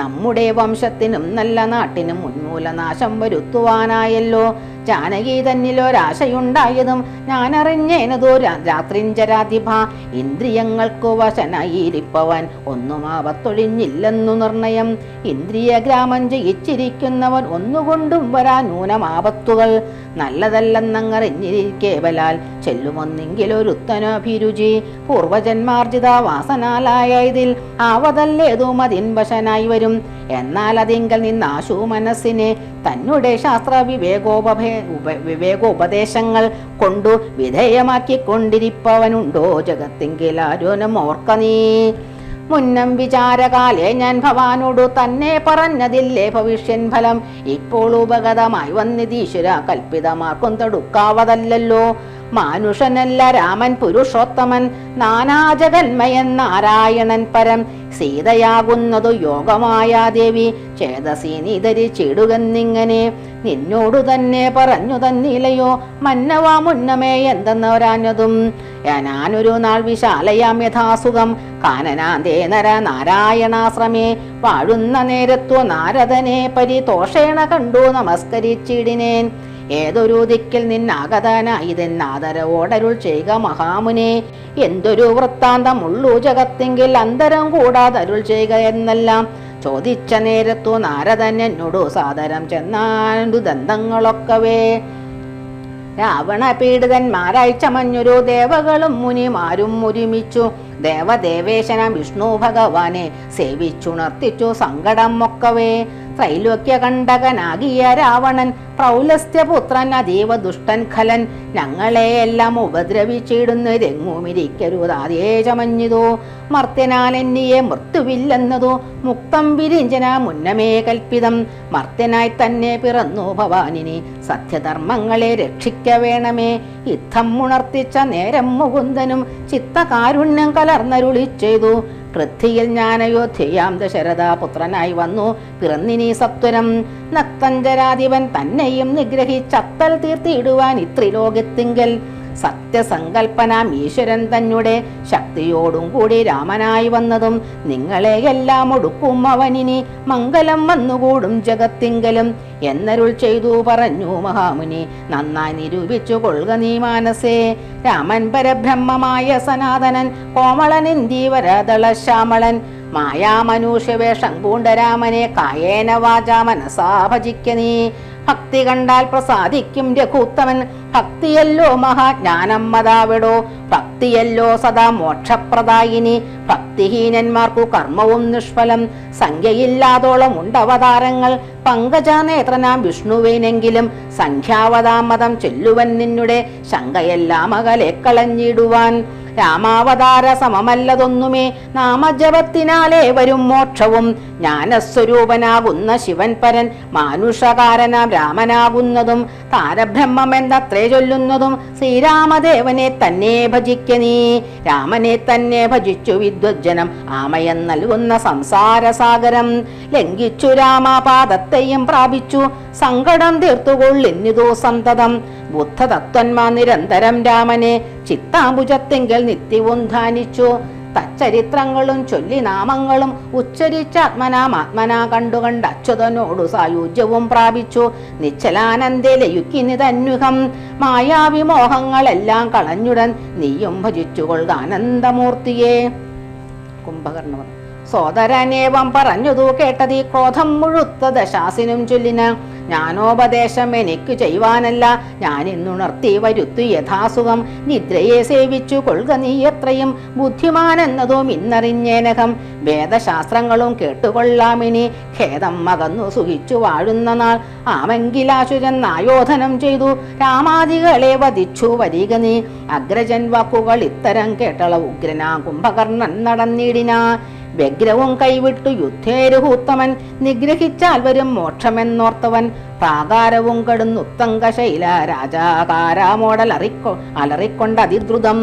Speaker 5: നമ്മുടെ വംശത്തിനും നല്ല നാട്ടിനും ഉന്മൂലനാശം വരുത്തുവാനായല്ലോ ജാനകി തന്നിലൊരാശയുണ്ടായതും ഞാനറിഞ്ഞേനതോ രാത്രിഞ്ചരാധിപ. ഇന്ദ്രിയങ്ങൾക്കു വശനായിരിപ്പവൻ ഒന്നും ആപത്തൊഴിഞ്ഞില്ലെന്നു നിർണയം. ഇന്ദ്രിയ ഗ്രാമം ജയിച്ചിരിക്കുന്നവൻ ഒന്നുകൊണ്ടും വരാ നൂനമാപത്തുകൾ. നല്ലതല്ലെന്നങ്ങറിഞ്ഞിരിക്കേവലാൽ ചെല്ലുമൊന്നെങ്കിലൊരുത്തനഭിരുചി. പൂർവജന്മാർജിത വാസനാലായ ഇതിൽ ആവതല്ലേതും അതിൻ വശനായി വരും. എന്നാൽ അതിങ്കൽ നിന്നാശു മനസ്സിനെ തന്നെ ശാസ്ത്ര വിവേകോപദേശങ്ങൾ കൊണ്ടു വിധേയമാക്കിക്കൊണ്ടിരിപ്പവനുണ്ടോ ജഗത്തിങ്കിലാരോനും ഓർക്ക നീ. മുന്നം വിചാരകാലേ ഞാൻ ഭവാനോടു തന്നെ പറഞ്ഞതില്ലേ ഭവിഷ്യൻ ഫലം. ഇപ്പോൾ ഉപഗതമായി വന്നിതീശ്വര കൽപ്പിതമാർക്കും തടുക്കാവതല്ലോ. മാനുഷനല്ല രാമൻ പുരുഷോത്തമൻ നാനാജഗന്മയൻ നാരായണൻ പരം. സീതയാകുന്നതു യോഗമായ ദേവി ചേതസി നീ ധരിച്ചിടുകെന്നിങ്ങനെ നിന്നോടു തന്നെ പറഞ്ഞു തന്നിലയോ മന്നവാ മുന്നമേ എന്തെന്നവരാഞ്ഞതും. ഞാനൊരു നാൾ വിശാലയാം യഥാസുഖം കാനനാന്തേ നര നാരായണാശ്രമേ വാഴുന്ന നേരത്തു നാരദനെ പരിതോഷേണ കണ്ടു നമസ്കരിച്ചിടിനേൻ. ഏതൊരു ദിക്കിൽ നിന്നാഗതനായിതെന്നാദരവോടരുൾ ചെയ്യുക മഹാമുനെ. എന്തൊരു വൃത്താന്തമുള്ളൂ ജഗത്തെങ്കിൽ അന്തരം കൂടാതരുൾ ചെയ്യുക എന്നെല്ലാം ചോദിച്ച നേരത്തു നാരദൻ എന്നോടു സാദരം ചെന്നാണ്ടു ദന്തങ്ങളൊക്കവേ. രാവണ പീഡിതന്മാരായി ചമഞ്ഞൊരു ദേവകളും മുനിമാരും ഒരുമിച്ചു ദേവദേവേശനാം വിഷ്ണു ഭഗവാനെ സേവിച്ചുണർത്തിച്ചു സങ്കടം ഒക്കവേ. ത്രൈലോക്യ കണ്ടകനാകിയ രാവണൻ പ്രൗലസ്ത്യപുത്രൻ അതീവ ദുഷ്ടൻ ഖലൻ ഞങ്ങളെയെല്ലാം ഉപദ്രവിച്ചിടുന്നതെങ്ങുമിരിക്കരുതാതേ ചമഞ്ഞിതോ. മർത്യനാൽ എന്നിയെ മൃത്യുവില്ലെന്നതോ മുക്തം വിരിഞ്ചന മുന്നമേ കൽപ്പിതം. മർത്യനായി തന്നെ പിറന്നു ഭവാനിനി സത്യധർമ്മങ്ങളെ രക്ഷിക്ക വേണമേ. യുദ്ധം ഉണർത്തിച്ച നേരം മുകുന്ദനും ചിത്തകാരുണ്യം കലർന്നരുളി ചെയ്തു. പൃഥ്വിയിൽ ഞാൻ അയോധ്യയാം ദശരഥപുത്രനായി വന്നു പിറന്നിനി സത്വരം. നക്തഞ്ചരാധിപൻ തന്നെയും നിഗ്രഹിച്ചത്തൽ തീർത്തിയിടുവാൻ ഇത്രിലോകത്തിങ്കൽ. സത്യസങ്കൽപ്പനാം ഈശ്വരൻ തന്നെ ശക്തിയോടും കൂടി രാമനായി വന്നതും നിങ്ങളെയെല്ലാം ഒടുക്കും അവനിനി മംഗലം വന്നുകൂടും ജഗത്തിങ്കലും എന്നരുൾ ചെയ്തു പറഞ്ഞു മഹാമുനി. നന്നായി നിരൂപിച്ചു കൊള്ളുക നീ മാനസേ. രാമൻ പരബ്രഹ്മമായ സനാതനൻ കോമളനിന്ദീവരദള ശ്യാമളൻ മായാമനുഷ്യവേഷം പൂണ്ട രാമനെ കായേന വാചാ മനസാ ഭജിക്ക നീ. ഭക്തി കണ്ടാൽ പ്രസാദിക്കും രഘുത്തമൻ. ഭക്തിയല്ലോ മഹാജ്ഞാനം മതാവിടോ. ഭക്തിയല്ലോ സദാ മോക്ഷപ്രദായിനി. ഭക്തിഹീനന്മാർക്കു കർമ്മവും നിഷ്ഫലം. സംഖ്യയില്ലാതോളം ഉണ്ടവതാരങ്ങൾ പങ്കജനേത്രനാം വിഷ്ണുവിനെങ്കിലും സംഖ്യാവതാമതം ചൊല്ലുവൻ നിന്നുടെ ശങ്കയെല്ലാം അകലെ കളഞ്ഞിടുവാൻ. രാമാവതാര സമമല്ലതൊന്നുമേ നാമജപത്തിനാലേ വരും മോക്ഷവും. ജ്ഞാനസ്വരൂപനാകുന്ന ശിവൻ പരൻ മാനുഷകാരനാം രാമനാകുന്നതും താരബ്രഹ്മമെന്നത്രേ ചൊല്ലുന്നതും ശ്രീരാമദേവനെ തന്നെ ഭജിക്ക നീ. രാമനെ തന്നെ ഭജിച്ചു വിദ്വജ്ജനം ആമയം നൽകുന്ന സംസാരസാഗരം ലംഘിച്ചു രാമപാദത്തെയും പ്രാപിച്ചു സങ്കടം തീർത്തുകൊള്ളിന്നിതോ സന്തതം. ബുദ്ധതത്വന്മാർ നിരന്തരം രാമനെ ചിത്താംബുജത്തെങ്കിൽ നിത്യവും ധ്യാനിച്ചു. തച്ചരിത്രങ്ങളും ചൊല്ലി നാമങ്ങളും ഉച്ചരിച്ചാത്മനാമാത്മനാ കണ്ടുകണ്ട് അച്യുതനോടു സായുജ്യവും പ്രാപിച്ചു. നിശ്ചലാനന്ദേ ലയുക്കിനി തന്മുഖം മായാവിമോഹങ്ങളെല്ലാം കളഞ്ഞുടൻ നീയും ഭജിച്ചുകൊള്ളുക ആനന്ദമൂർത്തിയെ. കുംഭകർണവർ സോദരനേവം പറഞ്ഞതു കേട്ടതീ ക്രോധം മുഴുത്ത ദശാസിനും ചൊല്ലിന. ജ്ഞാനോപദേശം എനിക്ക് ചെയ്യുവാനല്ല ഞാനിന്നുണർത്തി വരുത്തു യഥാസുഖം. നിദ്രയെ സേവിച്ചു കൊള്ളുക നീ എത്രയും ബുദ്ധിമാനെന്നതും ഇന്നറിഞ്ഞേനകം. വേദശാസ്ത്രങ്ങളും കേട്ടുകൊള്ളാമിനി ഖേദം മകന്നു സുഖിച്ചു വാഴുന്ന നാൾ. ആമെങ്കിലാശുരൻ ആയോധനം ചെയ്തു രാമാദികളെ വധിച്ചു വരിക നീ. അഗ്രജൻ വാക്കുകൾ ഇത്തരം കേട്ടള ഉഗ്രനാ കുംഭകർണൻ നടന്നിടിന. വ്യഗ്രവും കൈവിട്ടു യുദ്ധേരുഹൂത്തമൻ നിഗ്രഹിച്ചാൽ വരും മോക്ഷമെന്നോർത്തവൻ. പ്രാകാരവും കടുന്നുത്തങ്കശൈല രാജാകാരാമോടൽ അലറിക്കൊണ്ട് അതിദ്രുതം.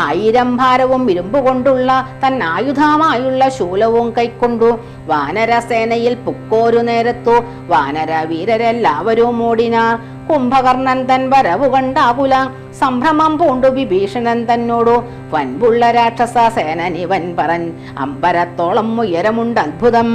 Speaker 5: 1000 ഭാരവും ഇരുമ്പുകൊണ്ടുള്ള തന്നായുധമായുള്ള ശൂലവും കൈക്കൊണ്ടു വാനരസേനയിൽ പുക്കോരു നേരത്തു വാനര വീരരെല്ലാവരും ഓടിനാർ. കുംഭകർണൻ തൻ വരവു കണ്ടാകുല സംഭ്രമം പൂണ്ടു വിഭീഷണൻ തന്നോടു. വൻപുള്ള രാക്ഷസ സേനനിവൻ പറൻ അമ്പരത്തോളം ഉയരമുണ്ട് അത്ഭുതം.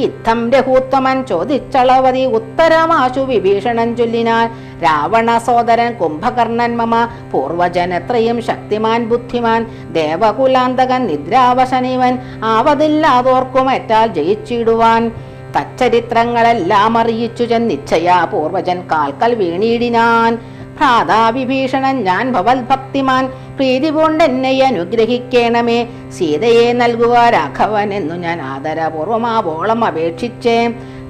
Speaker 5: ഇത്തം രഘുത്തമൻ ചോദിച്ചളവതി ഉത്തരമാശു വിഭീഷണൻ ചൊല്ലിനാൽ. രാവണ സോദരൻ കുംഭകർണൻ മമ പൂർവജനെത്രയും ശക്തിമാൻ ബുദ്ധിമാൻ. ദേവകുലാന്തകൻ നിദ്രാവശനിവൻ ആവതില്ലാതോർക്കുമേറ്റാൽ ജയിച്ചിടുവാൻ. തച്ചരിത്രങ്ങളെല്ലാം അറിയിച്ചു ചെന്നിച്ഛയാ പൂർവജൻ കാൽക്കൽ വീണിടിനാൻ. ഭ്രാതാ വിഭീഷണൻ ഞാൻ ഭവത് ഭക്തിമാൻ പ്രീതി കൊണ്ടെന്നെ അനുഗ്രഹിക്കണമേ. സീതയെ നൽകുക രാഘവൻ എന്നു ഞാൻ ആദരപൂർവമാവോളം അപേക്ഷിച്ചേ.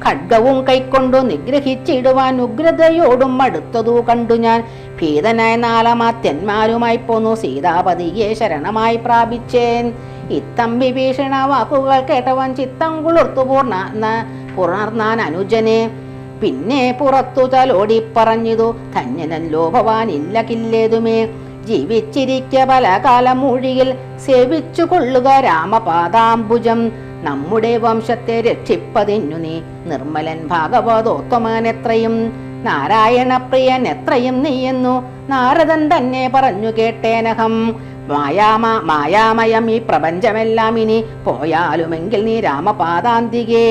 Speaker 5: ഖഡ്ഗവും കൈക്കൊണ്ടു നിഗ്രഹിച്ചിടുവാൻ ഉഗ്രതയോടും അടുത്തതു കണ്ടു ഞാൻ. ഭീതനായ നാലമാത്യന്മാരുമായി പോന്നു സീതാപതിയെ ശരണമായി പ്രാപിച്ചേൻ. ഇത്തം വിഭീഷണ വാക്കുകൾ കേട്ടവൻ ചിത്തം കുളിർത്തു പുണർന്നാൻ അനുജനെ. പിന്നെ പുറത്തു തലോടി പറഞ്ഞിതു ധന്യനല്ലോ ഭവാനില്ല കില്ലേതുമേ. ജീവിച്ചിരിക്ക പല കാലം മൂഴിയിൽ സേവിച്ചു കൊള്ളുക രാമപാദാംബുജം. നമ്മുടെ വംശത്തെ രക്ഷിപ്പതിന്നു നീ നിർമ്മലൻ ഭാഗവതോത്തമൻ എത്രയും. നാരായണപ്രിയൻ എത്രയും നീയെന്നു നാരദൻ തന്നെ പറഞ്ഞു കേട്ടേനഹം. മായാമയം ഈ പ്രപഞ്ചമെല്ലാം ഇനി പോയാലുമെങ്കിൽ നീ രാമപാദാന്തികേ.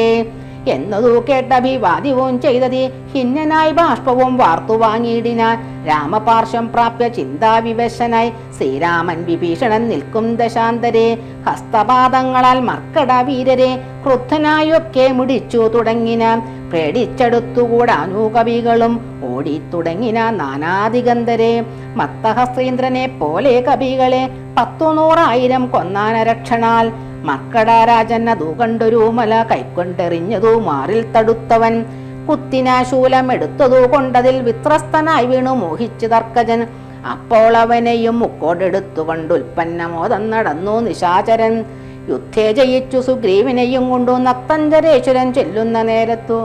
Speaker 5: എന്നതു കേട്ടഭിവാദ്യവും ചെയ്തതി ഹിന്നനായി ബാഷ്പവും വാർത്തു വാങ്ങിയിടിനാൻ. രാമപാർശ്വം പ്രാപ്യ ചിന്താവിവശനായി ശ്രീരാമൻ വിഭീഷണൻ നിൽക്കും ദശാന്തരെ. ഹസ്തപാദങ്ങളാൽ മർക്കട വീരരെ ക്രുദ്ധനായൊക്കെ മുടിച്ചു തുടങ്ങിനാൻ. പേടിച്ചെടുത്തുകൂടാനു കവികളും ഓടിത്തുടങ്ങിന നാനാദിഗന്ധരെ. മത്തഹസ്രീന്ദ്രനെ പോലെ കവികളെ 100,000 കൊന്നാനരക്ഷണാൽ. മർക്കടരാജൻ അതു കണ്ടൊരു മല കൈക്കൊണ്ടെറിഞ്ഞതു മാറിൽ തടുത്തവൻ. കുത്തിനാശൂലം എടുത്തതു കൊണ്ടതിൽ വിത്രസ്തനായി വീണു മോഹിച്ചു തർക്കജൻ. അപ്പോൾ അവനെയും മുക്കോടെടുത്തുകൊണ്ട് ഉൽപ്പന്നമോദം നടന്നു നിശാചരൻ. യുദ്ധേ ജയിച്ചു സുഗ്രീവിനെയും കൊണ്ടു നക്തഞ്ചരേശ്വരൻ ചെല്ലുന്ന നേരത്തു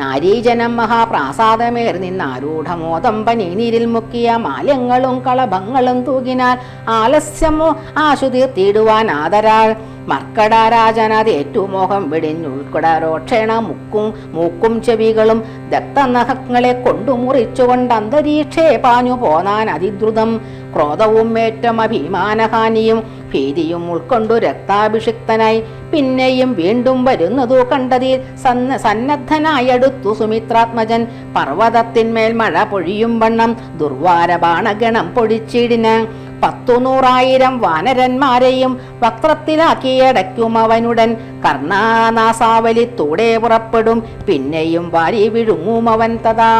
Speaker 5: നാരീജനം മഹാപ്രാസാദമേറി നിന്നാരൂഢമോദം പനീരിൽ മുക്കിയ മാല്യങ്ങളും കളഭങ്ങളും തൂകിനാൽ ആലസ്യമോ ആശുതീർത്തിടുവാൻ ആദരാൾ. മർക്കടരാജനതേറ്റുമോഹം വെടിഞ്ഞുൾക്കടരോക്ഷേണ മൂക്കും ചെവികളും ദത്തനഖങ്ങളെ കൊണ്ടു മുറിച്ചുകൊണ്ട് അന്തരീക്ഷേ പാഞ്ഞു പോന്നാൻ അതിദ്രുതം. ക്രോധവും ഏറ്റം അഭിമാനഹാനിയും ഭീതിയും ഉൾക്കൊണ്ടു രക്താഭിഷിക്തനായി പിന്നെയും വീണ്ടും വരുന്നതു കണ്ടതിൽ സന്നദ്ധനായടുത്തു സുമിത്രാത്മജൻ. പർവ്വതത്തിന്മേൽ മഴ പൊഴിയും വണ്ണം ദുർവാരബാണഗണം പൊടിച്ചിടിന. 100,000 വാനരന്മാരെയും വക്രത്തിലാക്കിയടയ്ക്കും അവനുടൻ. കർണാനാസാവലിത്തൂടെ പുറപ്പെടും പിന്നെയും വാരി വിഴുങ്ങും അവൻ തഥാ.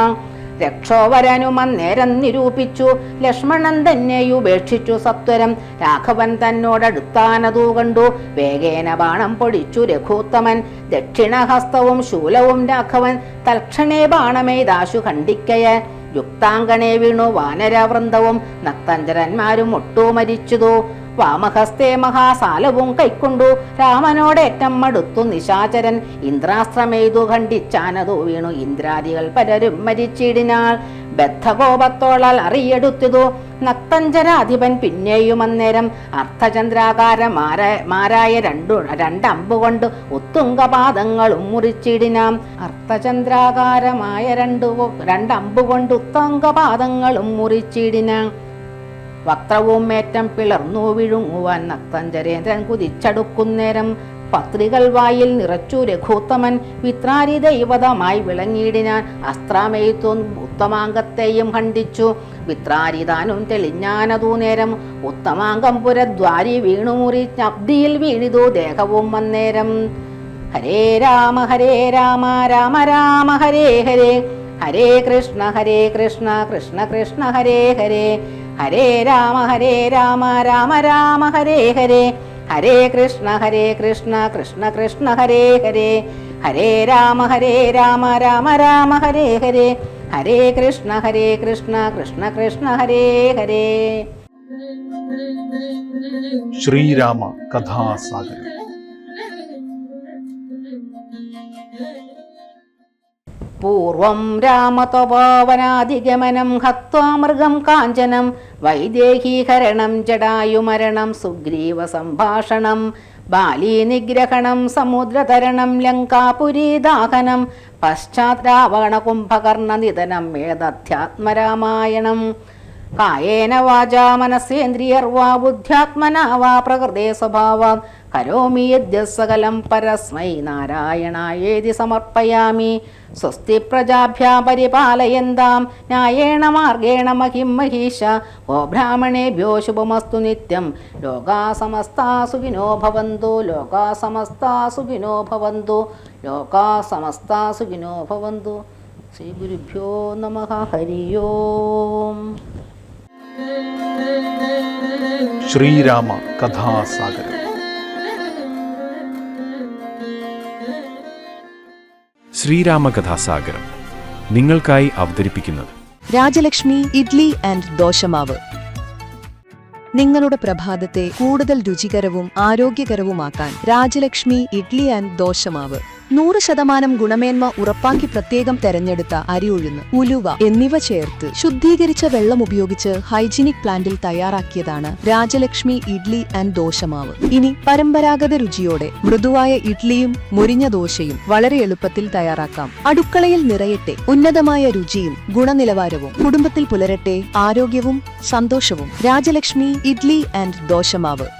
Speaker 5: രക്ഷോവരനും അന്നേരം നിരൂപിച്ചു ലക്ഷ്മണൻ തന്നെ ഉപേക്ഷിച്ചു സത്വരം. രാഘവൻ തന്നോടടുത്താനതു കണ്ടു വേഗേന ബാണം പൊടിച്ചു രഘുത്തമൻ. ദക്ഷിണഹസ്തവും ശൂലവും രാഘവൻ തൽക്ഷണേ ബാണമെയ്താശു ഖണ്ഡിക്കയ. യുക്താങ്കണേ വീണു വാനരവൃന്ദവും നക്തഞ്ചരന്മാരും ഒട്ടു മരിച്ചതു. വാമഹസ്തേ മഹാസാലവും കൈക്കൊണ്ടു രാമനോടേറ്റം അടുത്തു നിശാചരൻ. ഇന്ദ്രാസ്ത്രമെയ്തു ഖണ്ഡിച്ചാനതു വീണു ഇന്ദ്രാദികൾ പലരും മരിച്ചിടിനാൾ. ബദ്ധകോപത്തോളാൽ അറിയെടുത്തതു നക്തഞ്ചരാധിപൻ പിന്നെയും അന്നേരം അർത്ഥചന്ദ്രാകാരമാരായ രണ്ടമ്പുകൊണ്ട് ഉത്തുംഗപാദങ്ങളും മുറിച്ചിടിനാം. അർത്ഥചന്ദ്രാകാരമായ രണ്ടമ്പുകൊണ്ട് ഉത്തുംഗപാദങ്ങളും മുറിച്ചിടിനാം. വക്രവും ഏറ്റം പിളർന്നു വിഴുങ്ങുവാൻ നക്തഞ്ചരേന്ദ്രൻ കുതിച്ചടുക്കുന്നേരം പത്രികൾ വായിൽ നിറച്ചു രഘുത്തമൻ. വിത്രാരി ദൈവതമായി വിളങ്ങിയിടിനാൻ. അസ്ത്രമെയ്ത്തു ഉത്തമാംഗത്തെയും ഖണ്ഡിച്ചു. വിത്രാരിതാനും തെളിഞ്ഞാനതു നേരം ഉത്തമാംഗം പുരദ്വാരി വീണു മുറിച്ചബ്ദിയിൽ വീണിതു ദേഹവും അന്നേരം. ഹരേ രാമ രാമ രാമ ഹരേ ഹരേ. ഹരേ കൃഷ്ണ കൃഷ്ണ കൃഷ്ണ ഹരേ ഹരേ. ഹരേ രാമ രാമ രാമ ഹരേ ഹരേ. ഹരേ കൃഷ്ണ കൃഷ്ണ കൃഷ്ണ ഹരേ ഹരേ. ഹരേ രാമ രാമ രാമ ഹരേ ഹരേ. ഹരേ കൃഷ്ണ കൃഷ്ണ കൃഷ്ണ ഹരേ ഹരേ.
Speaker 4: ശ്രീരാമ കഥാസാഗരം.
Speaker 5: പൂർവം രാമതപോവനാധിഗമനം ഹത്വാ മൃഗം കാഞ്ചനം വൈദേഹീഹരണം ജടായുമരണം സുഗ്രീവ സംഭാഷണം ബാലീ നിഗ്രഹണം സമുദ്രതരണം ലങ്കാപുരീദാഹനം പശ്ചാത് രാവണ കുംഭകർണ നിധനം വേദധ്യാത്മരാമായണം. കായേന വാചാ മനസേന്ദ്രിയർവാ ബുദ്ധ്യാത്മനാ വാ പ്രകൃതേ സ്വഭാവാത് കരോമി യദ്യസകലം പരസ്മൈ നാരായണായേതി സമർപ്പയാമി. സ്വസ്തി പ്രജാഭ്യാ പരിപാലയന്താം ന്യായേണ മാർഗേണ മഹിം മഹീഷ. ഓ ബ്രാഹ്മണേഭ്യോ ശുഭമസ്തു നിത്യം. ലോകാ സമസ്താ സുഖിനോ ഭവന്തു. ലോകാ സമസ്താ സുഖിനോ ഭവന്തു. ലോകാ സമസ്താ സുഖിനോ ഭവന്തു. ശ്രീ ഗുരുഭ്യോ നമഃ. ഹരി ഓം.
Speaker 4: ശ്രീരാമ കഥാസാഗരം.
Speaker 1: ശ്രീരാമകഥാസാഗരം നിങ്ങൾക്കായി അവതരിപ്പിക്കുന്നത്
Speaker 2: രാജലക്ഷ്മി ഇഡ്ലി ആൻഡ് ദോശമാവ്. നിങ്ങളുടെ പ്രഭാതത്തെ കൂടുതൽ രുചികരവും ആരോഗ്യകരവുമാക്കാൻ രാജലക്ഷ്മി ഇഡ്ലി ആൻഡ് ദോശമാവ്. 100% ഗുണമേന്മ ഉറപ്പാക്കി പ്രത്യേകം തെരഞ്ഞെടുത്ത അരിയുഴുന്ന്, ഉലുവ എന്നിവ ചേർത്ത് ശുദ്ധീകരിച്ച വെള്ളം ഉപയോഗിച്ച് ഹൈജീനിക് പ്ലാന്റിൽ തയ്യാറാക്കിയതാണ് രാജലക്ഷ്മി ഇഡ്ലി ആൻഡ് ദോശമാവ്. ഇനി പരമ്പരാഗത രുചിയോടെ മൃദുവായ ഇഡ്ലിയും മൊരിഞ്ഞ ദോശയും വളരെ എളുപ്പത്തിൽ തയ്യാറാക്കാം. അടുക്കളയിൽ നിറയട്ടെ ഉന്നതമായ രുചിയും ഗുണനിലവാരവും. കുടുംബത്തിൽ പുലരട്ടെ ആരോഗ്യവും സന്തോഷവും. രാജലക്ഷ്മി ഇഡ്ലി ആൻഡ് ദോശമാവ്.